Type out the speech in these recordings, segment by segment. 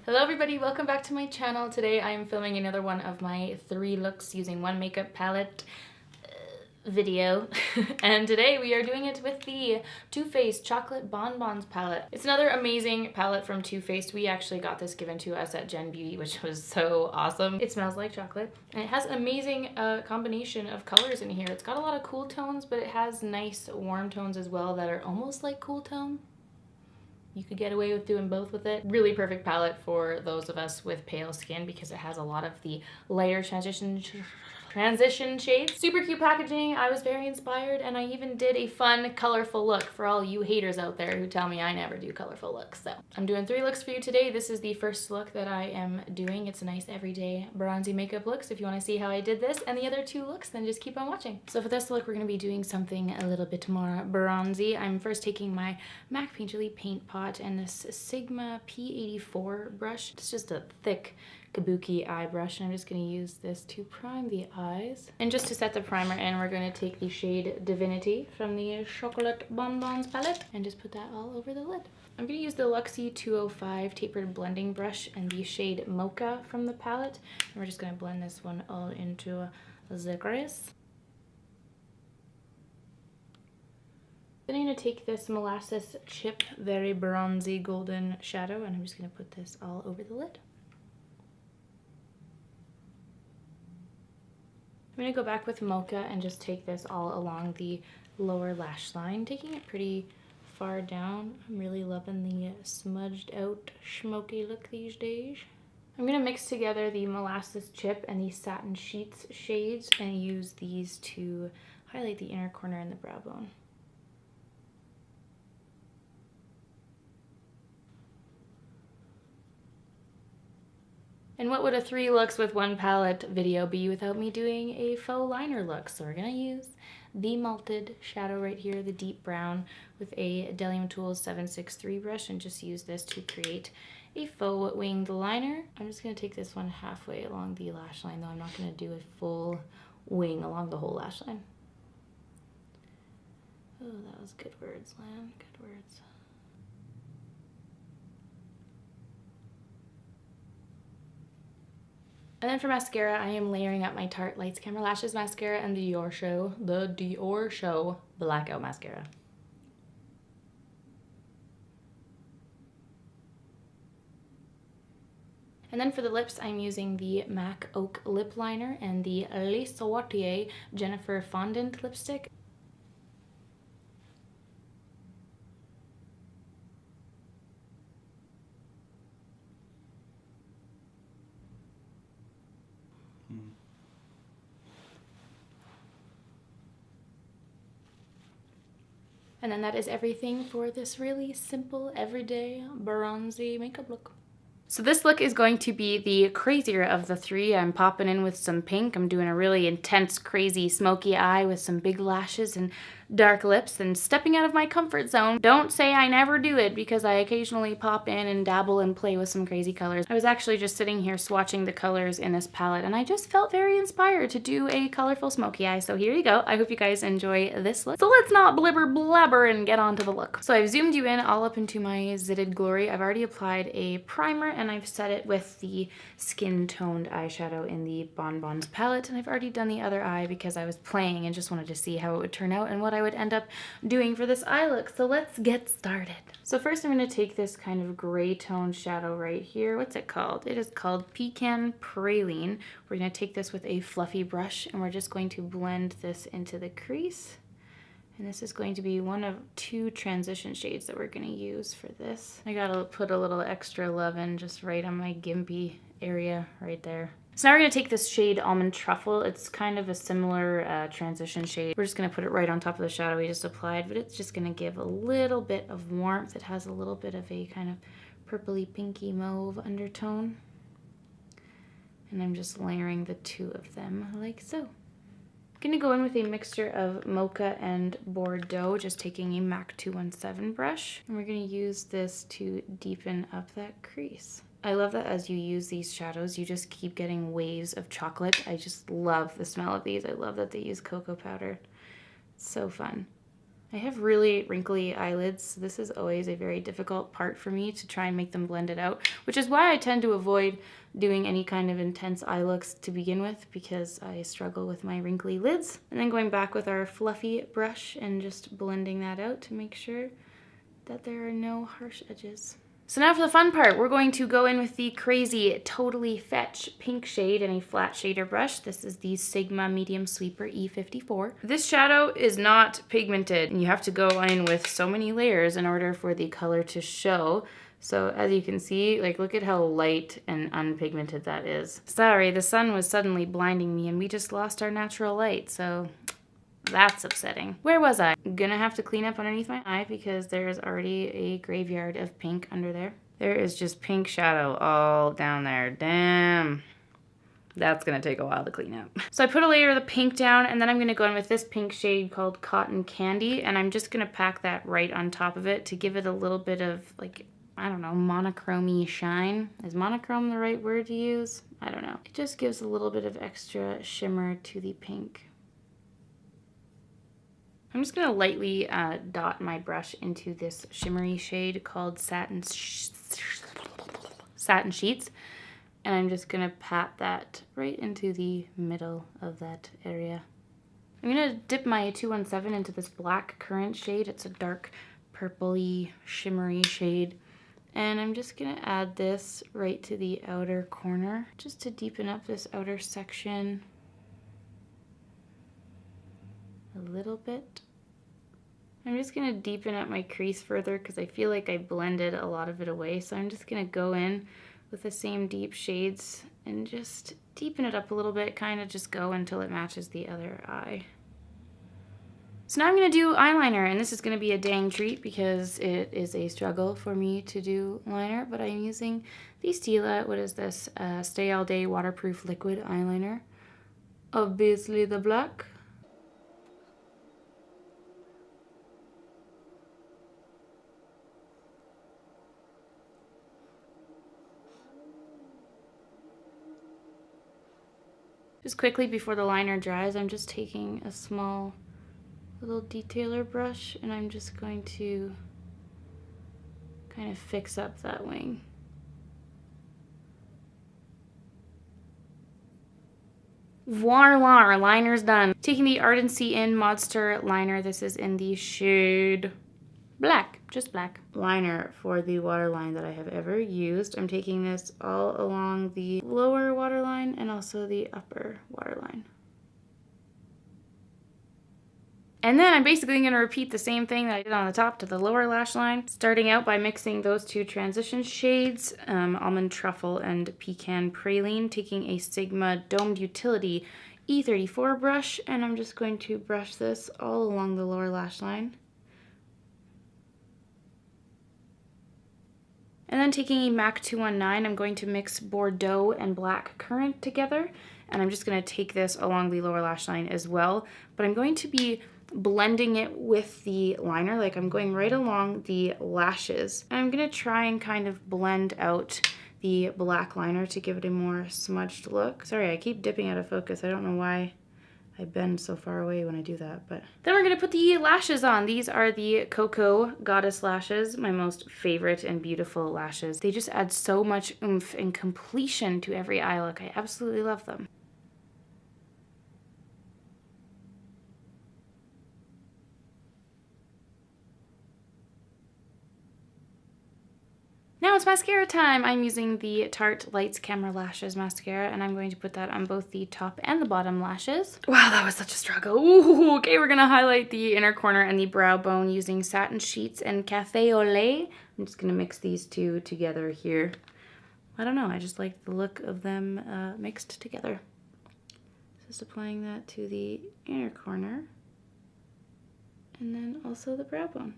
Hello everybody, welcome back to my channel. Today I am filming another one of my 3 looks using one makeup palette video. And today we are doing it with the Too Faced Chocolate Bonbons palette. It's another amazing palette from Too Faced. We actually got this given to us at Gen Beauty, which was so awesome. It smells like chocolate and it has an amazing combination of colors in here. It's got a lot of cool tones, but it has nice warm tones as well that are almost like cool tone. You could get away with doing both with it. Really perfect palette for those of us with pale skin because it has a lot of the lighter transition shades. Super cute packaging. I was very inspired and I even did a fun colorful look for all you haters out there who tell me I never do colorful looks. So I'm doing 3 looks for you today. This is the first look that I am doing. It's a nice everyday bronzy makeup look. So if you want to see how I did this and the other 2 looks, then just keep on watching. So for this look, we're going to be doing something a little bit more bronzy. I'm first taking my MAC Painterly paint pot and this Sigma P84 brush. It's just a thick kabuki eye brush, and I'm just going to use this to prime the eyes. And just to set the primer in, we're going to take the shade Divinity from the Chocolate Bonbons palette and just put that all over the lid. I'm going to use the Luxie 205 tapered blending brush and the shade Mocha from the palette, and we're just going to blend this one all into the crease. Then I'm going to take this Molasses Chip very bronzy golden shadow, and I'm just going to put this all over the lid. I'm going to go back with Mocha and just take this all along the lower lash line, taking it pretty far down. I'm really loving the smudged out smoky look these days. I'm going to mix together the Molasses Chip and the Satin Sheets shades and use these to highlight the inner corner and the brow bone. And what would a 3 looks with 1 palette video be without me doing a faux liner look? So we're going to use the Malted shadow right here, the deep brown, with a Delium Tools 763 brush, and just use this to create a faux winged liner. I'm just going to take this one halfway along the lash line, though I'm not going to do a full wing along the whole lash line. Oh, that was good words, Lan. Good words. And then for mascara, I am layering up my Tarte Lights Camera Lashes mascara and the Dior Show Blackout mascara. And then for the lips, I'm using the MAC Oak Lip Liner and the Les Sautier Jennifer Fondant lipstick. And then that is everything for this really simple, everyday, bronzy makeup look. So this look is going to be the crazier of the 3. I'm popping in with some pink. I'm doing a really intense, crazy, smoky eye with some big lashes and dark lips and stepping out of my comfort zone. Don't say I never do it, because I occasionally pop in and dabble and play with some crazy colors. I was actually just sitting here swatching the colors in this palette and I just felt very inspired to do a colorful smoky eye. So here you go. I hope you guys enjoy this look. So let's not blibber blabber and get on to the look. So I've zoomed you in all up into my Zitted Glory. I've already applied a primer and I've set it with the skin toned eyeshadow in the Bonbons palette, and I've already done the other eye because I was playing and just wanted to see how it would turn out and what I would end up doing for this eye look. So let's get started. So first I'm going to take this kind of gray toned shadow right here. What's it called? It is called Pecan Praline. We're going to take this with a fluffy brush and we're just going to blend this into the crease. And this is going to be one of 2 transition shades that we're going to use for this. I gotta put a little extra love in just right on my gimpy area right there. So now we're going to take this shade Almond Truffle. It's kind of a similar transition shade. We're just going to put it right on top of the shadow we just applied, but it's just going to give a little bit of warmth. It has a little bit of a kind of purpley pinky mauve undertone. And I'm just layering the 2 of them like so. I'm going to go in with a mixture of Mocha and Bordeaux, just taking a MAC 217 brush. And we're going to use this to deepen up that crease. I love that as you use these shadows, you just keep getting waves of chocolate. I just love the smell of these. I love that they use cocoa powder. It's so fun. I have really wrinkly eyelids, so this is always a very difficult part for me to try and make them blended out, which is why I tend to avoid doing any kind of intense eye looks to begin with, because I struggle with my wrinkly lids. And then going back with our fluffy brush and just blending that out to make sure that there are no harsh edges. So now for the fun part, we're going to go in with the crazy Totally Fetch pink shade in a flat shader brush. This is the Sigma Medium Sweeper E54. This shadow is not pigmented, and you have to go in with so many layers in order for the color to show. So as you can see, like, look at how light and unpigmented that is. Sorry, the sun was suddenly blinding me and we just lost our natural light, so that's upsetting. Where was I? I'm gonna have to clean up underneath my eye because there's already a graveyard of pink under there. There is just pink shadow all down there. Damn. That's gonna take a while to clean up. So I put a layer of the pink down, and then I'm gonna go in with this pink shade called Cotton Candy, and I'm just gonna pack that right on top of it to give it a little bit of, like, I don't know, monochrome-y shine. Is monochrome the right word to use? I don't know. It just gives a little bit of extra shimmer to the pink. I'm just gonna lightly dot my brush into this shimmery shade called Satin Sheets. And I'm just gonna pat that right into the middle of that area. I'm gonna dip my 217 into this black currant shade. It's a dark purpley shimmery shade. And I'm just gonna add this right to the outer corner just to deepen up this outer section a little bit. I'm just gonna deepen up my crease further because I feel like I blended a lot of it away. So I'm just gonna go in with the same deep shades and just deepen it up a little bit, kind of just go until it matches the other eye. So now I'm gonna do eyeliner, and this is gonna be a dang treat because it is a struggle for me to do liner, but I'm using the Stila, what is this, Stay All Day Waterproof Liquid Eyeliner. Obviously the black. Just quickly before the liner dries, I'm just taking a small little detailer brush and I'm just going to kind of fix up that wing. Voila, our liner's done. Taking the Ardency In Modster liner, this is in the shade black, just black. Liner for the waterline that I have ever used. I'm taking this all along the lower waterline and also the upper waterline. And then I'm basically going to repeat the same thing that I did on the top to the lower lash line, starting out by mixing those two transition shades, Almond Truffle and Pecan Praline, taking a Sigma Domed Utility E34 brush, and I'm just going to brush this all along the lower lash line. And then taking a MAC 219, I'm going to mix Bordeaux and Black Currant together, and I'm just going to take this along the lower lash line as well, but I'm going to be blending it with the liner, like I'm going right along the lashes. And I'm going to try and kind of blend out the black liner to give it a more smudged look. Sorry, I keep dipping out of focus. I don't know why I bend so far away when I do that, but then we're gonna put the lashes on. These are the Coco Goddess lashes, my most favorite and beautiful lashes. They just add so much oomph and completion to every eye look. I absolutely love them. Now it's mascara time. I'm using the Tarte Lights Camera Lashes mascara, and I'm going to put that on both the top and the bottom lashes. Wow, that was such a struggle. Ooh, okay, we're gonna highlight the inner corner and the brow bone using Satin Sheets and Café au Lait. I'm just gonna mix these two together here. I don't know, I just like the look of them mixed together. Just applying that to the inner corner and then also the brow bone.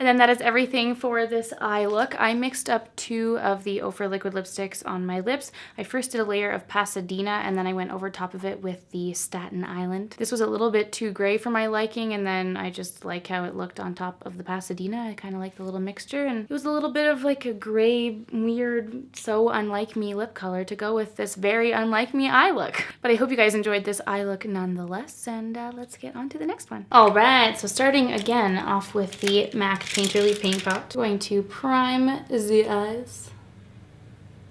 And then that is everything for this eye look. I mixed up 2 of the Ofra liquid lipsticks on my lips. I first did a layer of Pasadena, and then I went over top of it with the Staten Island. This was a little bit too gray for my liking, and then I just like how it looked on top of the Pasadena. I kind of like the little mixture, and it was a little bit of like a gray, weird, so unlike me lip color to go with this very unlike me eye look. But I hope you guys enjoyed this eye look nonetheless, and let's get on to the next one. All right, so starting again off with the MAC Painterly Paint Pot. Going to prime the eyes.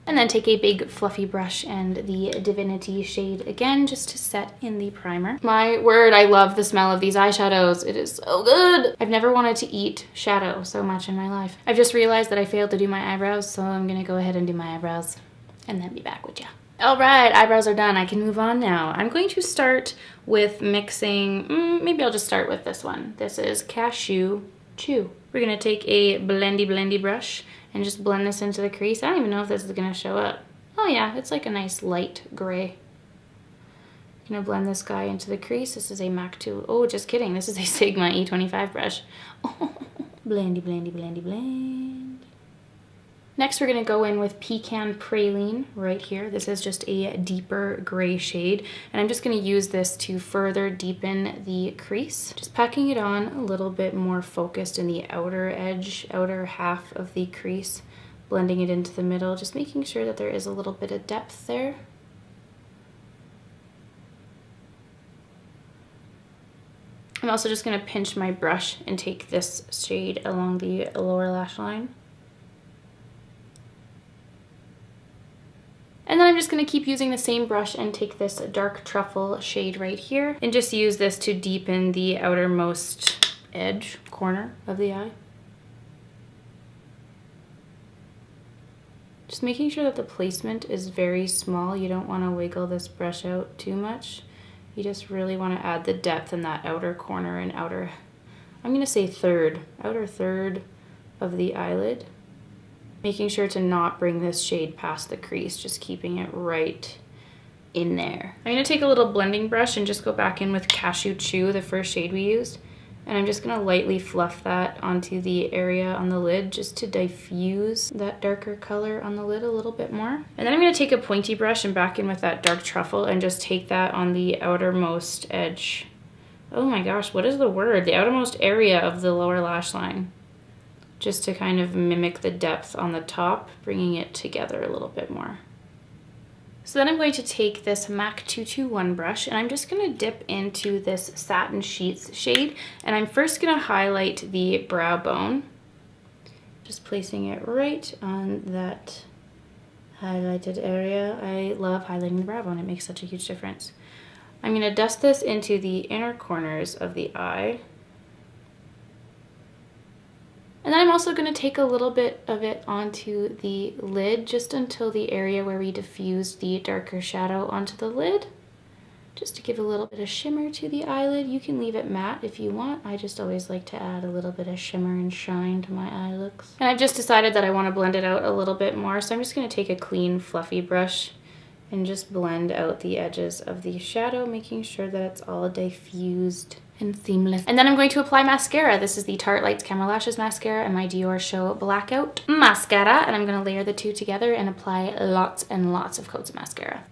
And then take a big fluffy brush and the Divinity shade again just to set in the primer. My word, I love the smell of these eyeshadows. It is so good. I've never wanted to eat shadow so much in my life. I've just realized that I failed to do my eyebrows, so I'm gonna go ahead and do my eyebrows and then be back with you. All right, eyebrows are done. I can move on now. I'm going to start with mixing, maybe I'll just start with this one. This is Cashew Chew. We're gonna take a blendy brush and just blend this into the crease. I don't even know if this is gonna show up. Oh yeah, it's like a nice light gray. I'm gonna blend this guy into the crease. This is a MAC 2. Oh, just kidding. This is a Sigma E25 brush. Oh, blendy, blend. Next, we're gonna go in with Pecan Praline right here. This is just a deeper gray shade, and I'm just gonna use this to further deepen the crease. Just packing it on a little bit more focused in the outer edge, outer half of the crease, blending it into the middle, just making sure that there is a little bit of depth there. I'm also just gonna pinch my brush and take this shade along the lower lash line. And then I'm just gonna keep using the same brush and take this dark truffle shade right here and just use this to deepen the outermost edge corner of the eye. Just making sure that the placement is very small. You don't wanna wiggle this brush out too much. You just really wanna add the depth in that outer corner and outer, I'm gonna say outer third of the eyelid. Making sure to not bring this shade past the crease, just keeping it right in there. I'm gonna take a little blending brush and just go back in with Cashew Chew, the first shade we used, and I'm just gonna lightly fluff that onto the area on the lid just to diffuse that darker color on the lid a little bit more. And then I'm gonna take a pointy brush and back in with that dark truffle and just take that on the outermost edge. Oh my gosh, what is the word? The outermost area of the lower lash line. Just to kind of mimic the depth on the top, bringing it together a little bit more. So then I'm going to take this MAC 221 brush and I'm just gonna dip into this Satin Sheets shade, and I'm first gonna highlight the brow bone. Just placing it right on that highlighted area. I love highlighting the brow bone, it makes such a huge difference. I'm gonna dust this into the inner corners of the eye. And then I'm also going to take a little bit of it onto the lid, just until the area where we diffused the darker shadow onto the lid. Just to give a little bit of shimmer to the eyelid. You can leave it matte if you want. I just always like to add a little bit of shimmer and shine to my eye looks. And I've just decided that I want to blend it out a little bit more, so I'm just going to take a clean, fluffy brush and just blend out the edges of the shadow, making sure that it's all diffused and seamless. And then I'm going to apply mascara. This is the Tarte Lights Camera Lashes mascara and my Dior Show Blackout mascara, and I'm going to layer the two together and apply lots and lots of coats of mascara.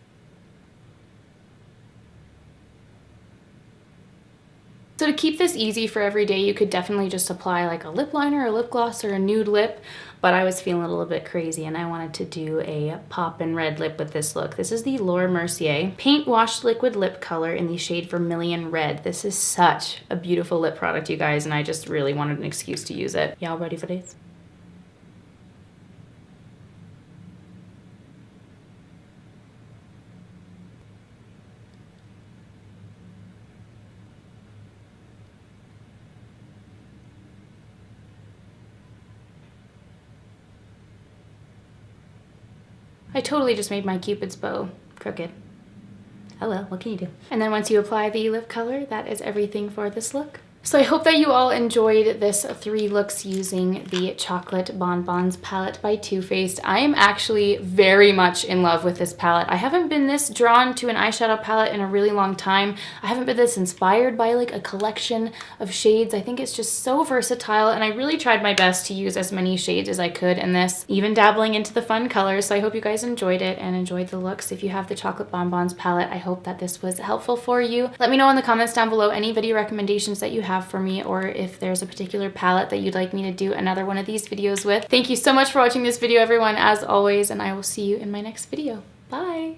So to keep this easy for every day, you could definitely just apply like a lip liner, a lip gloss, or a nude lip, but I was feeling a little bit crazy and I wanted to do a poppin' red lip with this look. This is the Laura Mercier Paint Wash Liquid Lip Color in the shade Vermilion Red. This is such a beautiful lip product, you guys, and I just really wanted an excuse to use it. Y'all ready for this? I totally just made my Cupid's bow crooked. Oh well, what can you do? And then once you apply the lip color, that is everything for this look. So I hope that you all enjoyed this 3 looks using the Chocolate Bonbons palette by Too Faced. I am actually very much in love with this palette. I haven't been this drawn to an eyeshadow palette in a really long time. I haven't been this inspired by like a collection of shades. I think it's just so versatile, and I really tried my best to use as many shades as I could in this, even dabbling into the fun colors. So I hope you guys enjoyed it and enjoyed the looks. If you have the Chocolate Bonbons palette, I hope that this was helpful for you. Let me know in the comments down below any video recommendations that you have for me, or if there's a particular palette that you'd like me to do another one of these videos with. Thank you so much for watching this video, everyone, as always, and I will see you in my next video. Bye!